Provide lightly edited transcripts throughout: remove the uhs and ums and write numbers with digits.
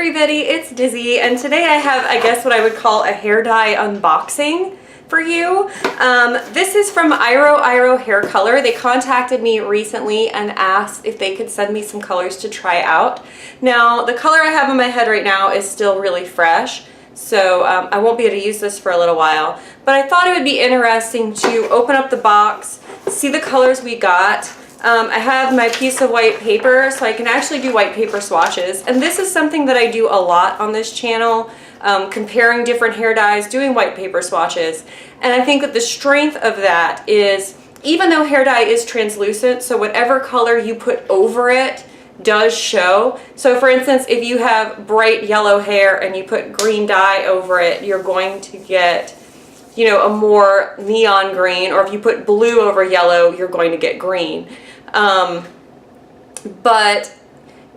everybody, it's Dizzy, and today I have, I guess, what I would call a hair dye unboxing for you. This is from Iro Hair Color. They contacted me recently and asked if they could send me some colors to try out. Now, the color I have in my head right now is still really fresh, so I won't be able to use this for a little while, but I thought it would be interesting to open up the box, see the colors we got. I have my piece of white paper, so I can actually do white paper swatches, and this is something that I do a lot on this channel, comparing different hair dyes, doing white paper swatches. And I think that the strength of that is, even though hair dye is translucent, so whatever color you put over it does show. So for instance, if you have bright yellow hair and you put green dye over it, you're going to get, you know, a more neon green, or if you put blue over yellow, you're going to get green. But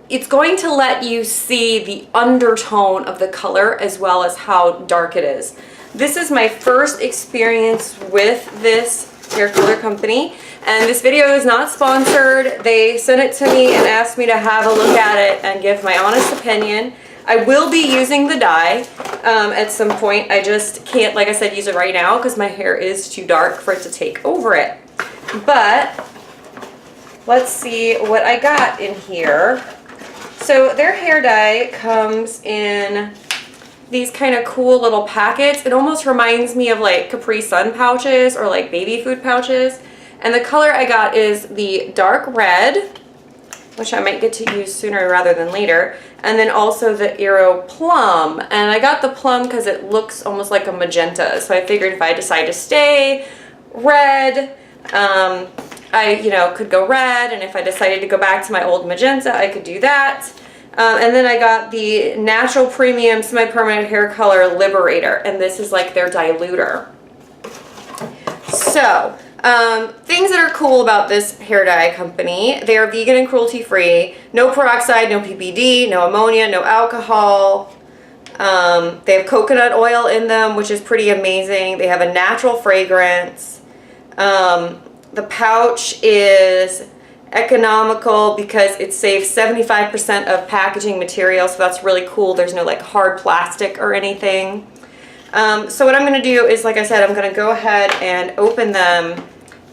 it's going to let you see the undertone of the color as well as how dark it is. This is my first experience with this hair color company, and this video is not sponsored. They sent it to me and asked me to have a look at it and give my honest opinion. I will be using the dye at some point. I just can't, like I said, use it right now because my hair is too dark for it to take over it. But let's see what I got in here. So their hair dye comes in these kind of cool little packets. It almost reminds me of like Capri Sun pouches or like baby food pouches. And the color I got is the dark red, which I might get to use sooner rather than later, and then also the Aero Plum. And I got the plum because it looks almost like a magenta, so I figured if I decide to stay red, I, you know, could go red, and if I decided to go back to my old magenta, I could do that. And then I got the Natural Premium Semi-Permanent Hair Color Liberator, and this is like their diluter. So, things that are cool about this hair dye company: they are vegan and cruelty free, no peroxide, no PPD, no ammonia, no alcohol. They have coconut oil in them, which is pretty amazing. They have a natural fragrance. The pouch is economical because it saves 75% of packaging material, so that's really cool. There's no like hard plastic or anything. So what I'm going to do is, like I said, I'm going to go ahead and open them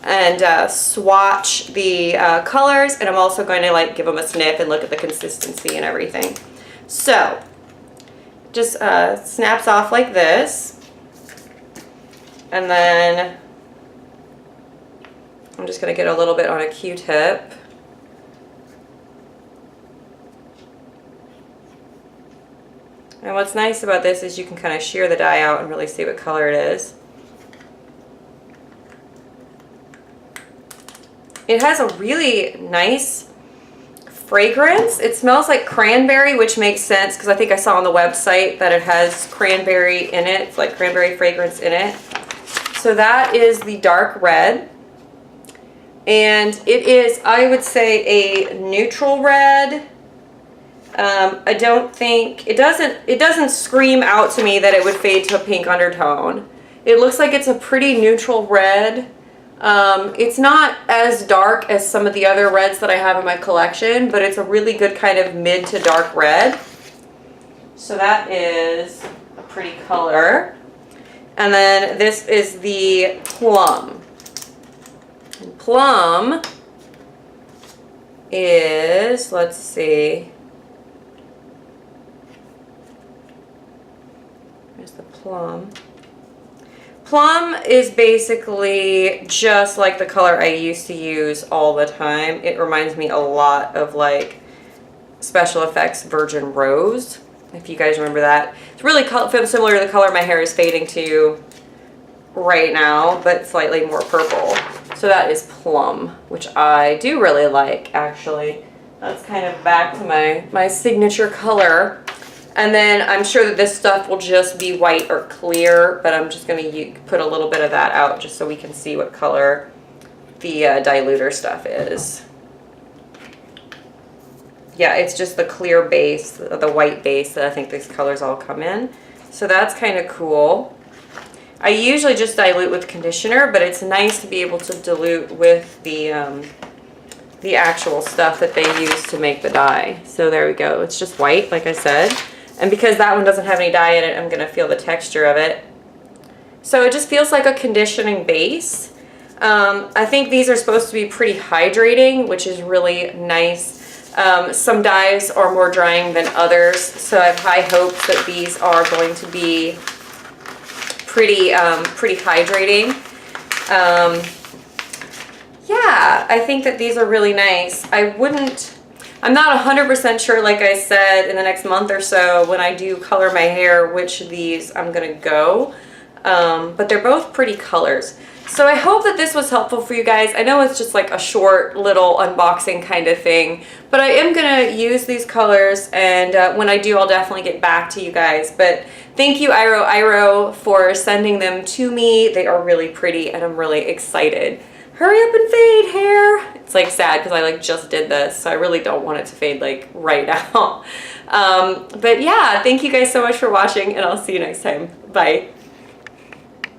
and swatch the colors, and I'm also going to like give them a sniff and look at the consistency and everything. So just snaps off like this, and then I'm just going to get a little bit on a Q-tip. And what's nice about this is you can kind of shear the dye out and really see what color it is. It has a really nice fragrance. It smells like cranberry, which makes sense because I think I saw on the website that it has cranberry in it. It's like cranberry fragrance in it. So that is the dark red. And it is, I would say, a neutral red. I don't think, it doesn't scream out to me that it would fade to a pink undertone. It looks like it's a pretty neutral red. It's not as dark as some of the other reds that I have in my collection, but it's a really good kind of mid to dark red. So that is a pretty color. And then this is the plum. And plum is, let's see, there's the plum. Plum is basically just like the color I used to use all the time. It reminds me a lot of like Special Effects Virgin Rose, if you guys remember that. It's really similar to the color my hair is fading to right now, but slightly more purple. So that is plum, which I do really like, actually. That's kind of back to my signature color. And then I'm sure that this stuff will just be white or clear, but I'm just going to put a little bit of that out just so we can see what color the diluter stuff is. Yeah, it's just the clear base, the white base that I think these colors all come in. So that's kind of cool. I usually just dilute with conditioner, but it's nice to be able to dilute with the actual stuff that they use to make the dye. So there we go. It's just white, like I said. And because that one doesn't have any dye in it, I'm gonna feel the texture of it. So it just feels like a conditioning base. I think these are supposed to be pretty hydrating, which is really nice. Some dyes are more drying than others, so I have high hopes that these are going to be pretty hydrating. Yeah, I think that these are really nice. I'm not 100% sure, like I said, in the next month or so when I do color my hair, which of these I'm gonna go. But they're both pretty colors. So I hope that this was helpful for you guys. I know it's just like a short little unboxing kind of thing, but I am gonna use these colors, and when I do, I'll definitely get back to you guys. But thank you, Iro, for sending them to me. They are really pretty, and I'm really excited. Hurry up and fade, hair. It's like sad because I like just did this, so I really don't want it to fade like right now. But yeah, thank you guys so much for watching, and I'll see you next time. Bye.